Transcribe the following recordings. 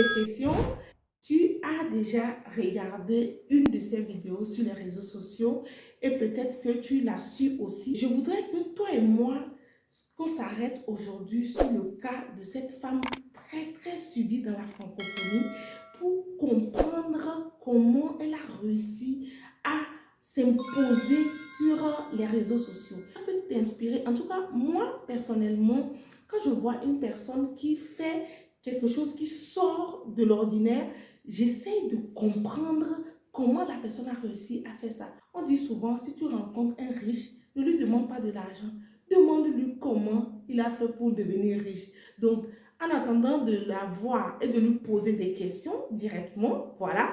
des questions. Tu as déjà regardé une de ces vidéos sur les réseaux sociaux et peut-être que tu l'as su aussi. Je voudrais que toi et moi, qu'on s'arrête aujourd'hui sur le cas de cette femme très suivie dans la francophonie pour comprendre comment elle a réussi à s'imposer sur les réseaux sociaux. Ça peut t'inspirer. En tout cas, moi, personnellement, quand je vois une personne qui fait quelque chose qui sort de l'ordinaire, j'essaye de comprendre comment la personne a réussi à faire ça. On dit souvent, si tu rencontres un riche, ne lui demande pas de l'argent. Demande-lui comment il a fait pour devenir riche. Donc, en attendant de la voir et de lui poser des questions directement, voilà,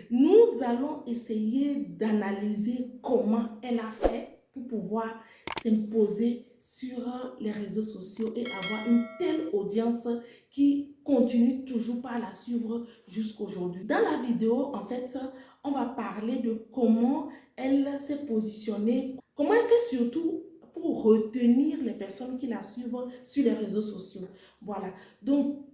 nous allons essayer d'analyser comment elle a fait pour pouvoir s'imposer sur les réseaux sociaux et avoir une telle audience qui continue toujours pas à la suivre jusqu'aujourd'hui. Dans la vidéo, en fait, on va parler de comment elle s'est positionnée, comment elle fait surtout pour retenir les personnes qui la suivent sur les réseaux sociaux. Voilà. Donc,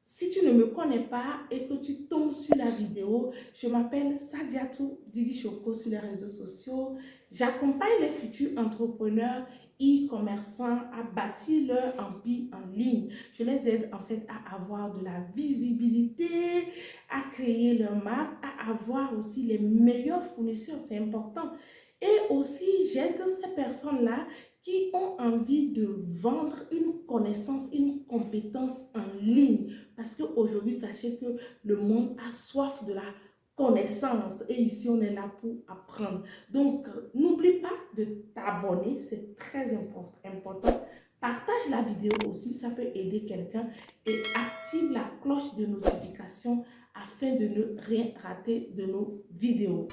si tu ne me connais pas et que tu tombes sur la vidéo, je m'appelle Sadiatou Didi Choco sur les réseaux sociaux. J'accompagne les futurs entrepreneurs e-commerçants à bâtir leur empire en ligne. Je les aide en fait à avoir de la visibilité, à créer leur marque, à avoir aussi les meilleurs fournisseurs, c'est important. Et aussi, j'aide ces personnes-là qui ont envie de vendre une connaissance, une compétence en ligne. Parce qu'aujourd'hui, sachez que le monde a soif de la connaissance et ici, on est là pour apprendre. Donc, n'oublie pas de t'abonner, c'est très important. Partage la vidéo aussi, ça peut aider quelqu'un et active la cloche de notification afin de ne rien rater de nos vidéos.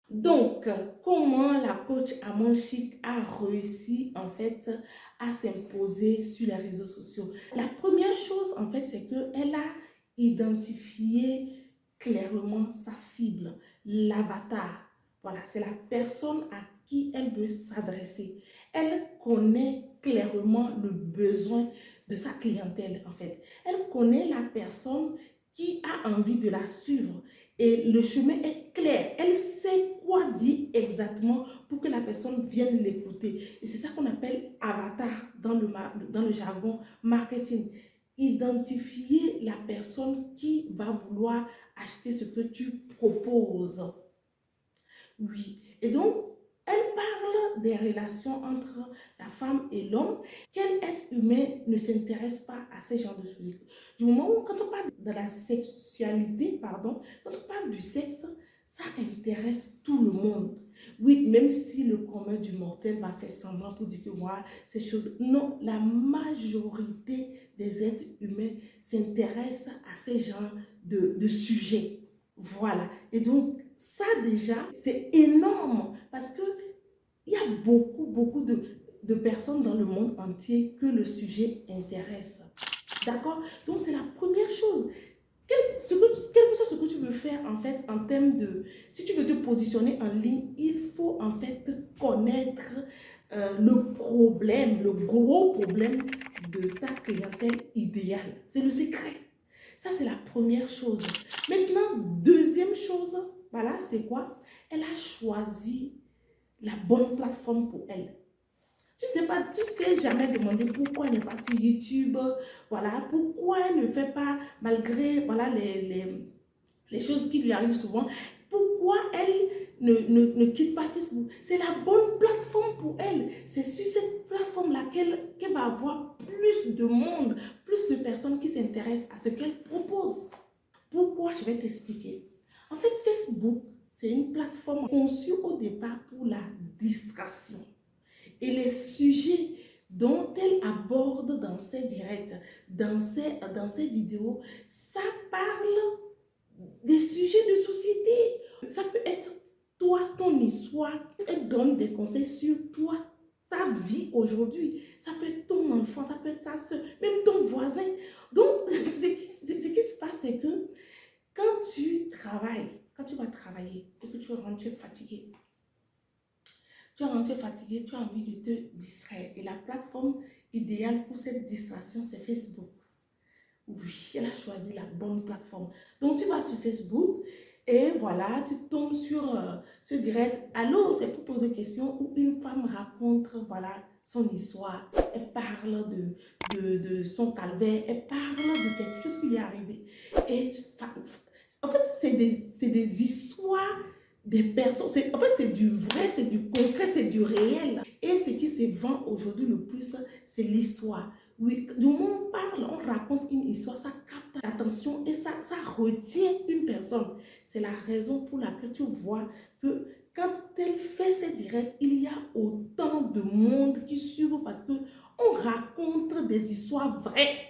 Donc, comment la coach Amon Chic a réussi en fait à s'imposer sur les réseaux sociaux? La première chose en fait, c'est qu'elle a identifié clairement sa cible, l'avatar. Voilà, c'est la personne à qui elle veut s'adresser. Elle connaît clairement le besoin de sa clientèle en fait. Elle connaît la personne qui a envie de la suivre. Et le chemin est clair. Elle sait quoi dire exactement pour que la personne vienne l'écouter. Et c'est ça qu'on appelle avatar dans le jargon marketing. Identifier la personne qui va vouloir acheter ce que tu proposes. Oui. Et donc, elle parle des relations entre la femme et l'homme. Quel être humain ne s'intéresse pas à ces genres de choses? Du moment où, quand on parle de la sexualité, pardon, quand on parle du sexe, ça intéresse tout le monde. Oui, même si le commun du mortel va faire semblant pour dire que moi, ces choses... Non, la majorité des êtres humains s'intéressent à ces genres de sujets. Voilà. Et donc, ça déjà, c'est énorme parce que il y a beaucoup de personnes dans le monde entier que le sujet intéresse. D'accord? Donc, c'est la première chose. Quel que soit ce que tu veux faire, en fait, en termes de... Si tu veux te positionner en ligne, il faut, en fait, connaître le problème, le gros problème de ta clientèle idéale. C'est le secret. Ça, c'est la première chose. Maintenant, deuxième chose, voilà, c'est quoi? Elle a choisi la bonne plateforme pour elle. Tu t'es jamais demandé pourquoi elle n'est pas sur YouTube, voilà, pourquoi elle ne fait pas, malgré voilà, les choses qui lui arrivent souvent, pourquoi elle ne quitte pas Facebook. C'est la bonne plateforme pour elle. C'est sur cette plateforme qu'elle va avoir plus de monde, plus de personnes qui s'intéressent à ce qu'elle propose. Pourquoi? Je vais t'expliquer. En fait, Facebook, c'est une plateforme conçue au départ pour la distraction. Et les sujets dont elle aborde dans ses directs, dans ses vidéos, ça parle des sujets de société. Ça peut être toi, ton histoire. Elle donne des conseils sur toi, ta vie aujourd'hui. Ça peut être ton enfant, ça peut être sa soeur, même ton voisin. Donc, ce qui se passe, c'est que quand tu travailles, quand tu vas travailler et que tu rentres, tu es fatigué, Tu es rentré fatigué, tu as envie de te distraire. Et la plateforme idéale pour cette distraction, c'est Facebook. Oui, elle a choisi la bonne plateforme. Donc, tu vas sur Facebook et voilà, tu tombes sur ce direct. Allô, c'est pour poser question où une femme raconte, voilà, son histoire. Elle parle de son calvaire, elle parle de quelque chose qui lui est arrivé. Et en fait, c'est des histoires des personnes. En fait, c'est du vrai, c'est du concret, c'est du réel. Et ce qui se vend aujourd'hui le plus, c'est l'histoire. Oui, du moment où on parle, on raconte une histoire, ça capte l'attention et ça retient une personne. C'est la raison pour laquelle tu vois que quand elle fait ses directs, il y a autant de monde qui suivent parce qu'on raconte des histoires vraies.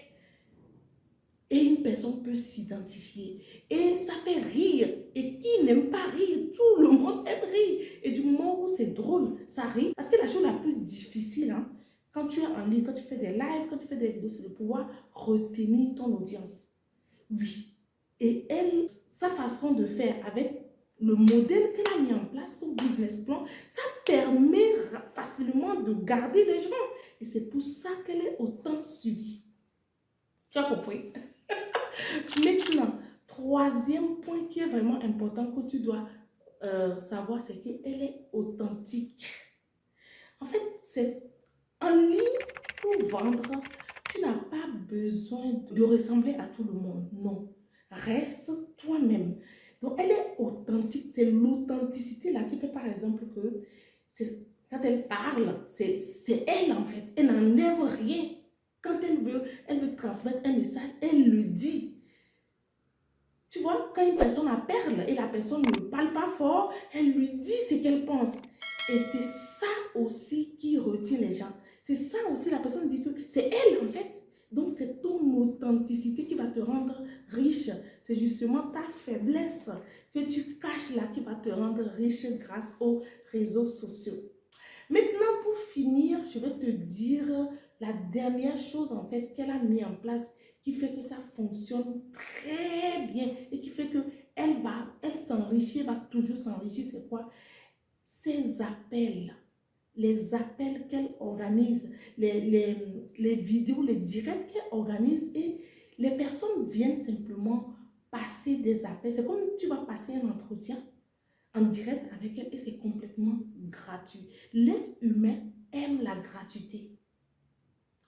Et une personne peut s'identifier. Et ça fait rire. Et qui n'aime pas rire? Tout le monde aime rire. Et du moment où c'est drôle, ça rit. Parce que la chose la plus difficile, hein, quand tu es en ligne, quand tu fais des lives, quand tu fais des vidéos, c'est de pouvoir retenir ton audience. Oui. Et elle, sa façon de faire avec le modèle qu'elle a mis en place, son business plan, ça permet facilement de garder les gens. Et c'est pour ça qu'elle est autant suivie. Tu as compris? Maintenant, troisième point qui est vraiment important que tu dois savoir, c'est qu'elle est authentique. En fait, c'est en ligne pour vendre, tu n'as pas besoin de ressembler à tout le monde. Non, reste toi-même. Donc, elle est authentique. C'est l'authenticité là qui fait par exemple que quand elle parle, c'est elle en fait. Elle n'enlève rien. Quand elle veut transmettre un message, elle le dit. Tu vois, quand une personne a perle et la personne ne parle pas fort, elle lui dit ce qu'elle pense. Et c'est ça aussi qui retient les gens. C'est ça aussi, la personne dit que c'est elle en fait. Donc c'est ton authenticité qui va te rendre riche. C'est justement ta faiblesse que tu caches là qui va te rendre riche grâce aux réseaux sociaux. Maintenant, pour finir, je vais te dire la dernière chose en fait qu'elle a mis en place qui fait que ça fonctionne très bien et qui fait que elle s'enrichit, elle va toujours s'enrichir. C'est quoi? Ces appels, les appels qu'elle organise, les vidéos, les directs qu'elle organise et les personnes viennent simplement passer des appels. C'est comme tu vas passer un entretien en direct avec elle et c'est complètement gratuit. L'être humain aime la gratuité.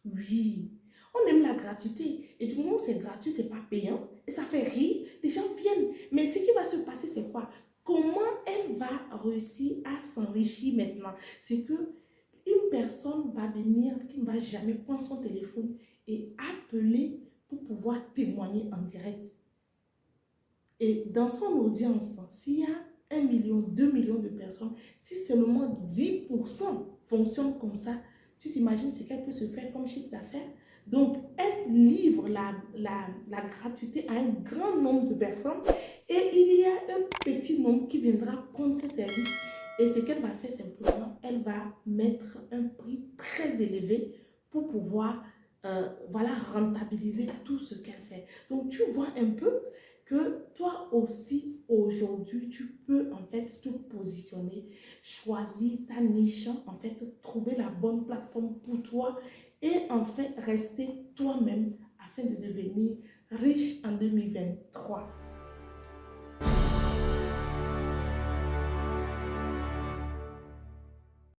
Oui, on aime la gratuité. Et du moment où c'est gratuit, c'est pas payant et ça fait rire, les gens viennent. Mais ce qui va se passer, c'est quoi? Comment elle va réussir à s'enrichir maintenant? C'est que une personne va venir qui ne va jamais prendre son téléphone et appeler pour pouvoir témoigner en direct. Et dans son audience, s'il y a 1 million, 2 millions de personnes, si seulement 10% fonctionnent comme ça, tu t'imagines ce qu'elle peut se faire comme chiffre d'affaires? Donc, elle livre la gratuité à un grand nombre de personnes et il y a un petit nombre qui viendra prendre ses services. Et ce qu'elle va faire simplement, elle va mettre un prix très élevé pour pouvoir voilà, rentabiliser tout ce qu'elle fait. Donc, tu vois un peu que toi aussi, aujourd'hui, tu peux en fait te positionner, choisir ta niche, en fait, trouver la bonne plateforme pour toi et en fait, rester toi-même afin de devenir riche en 2023.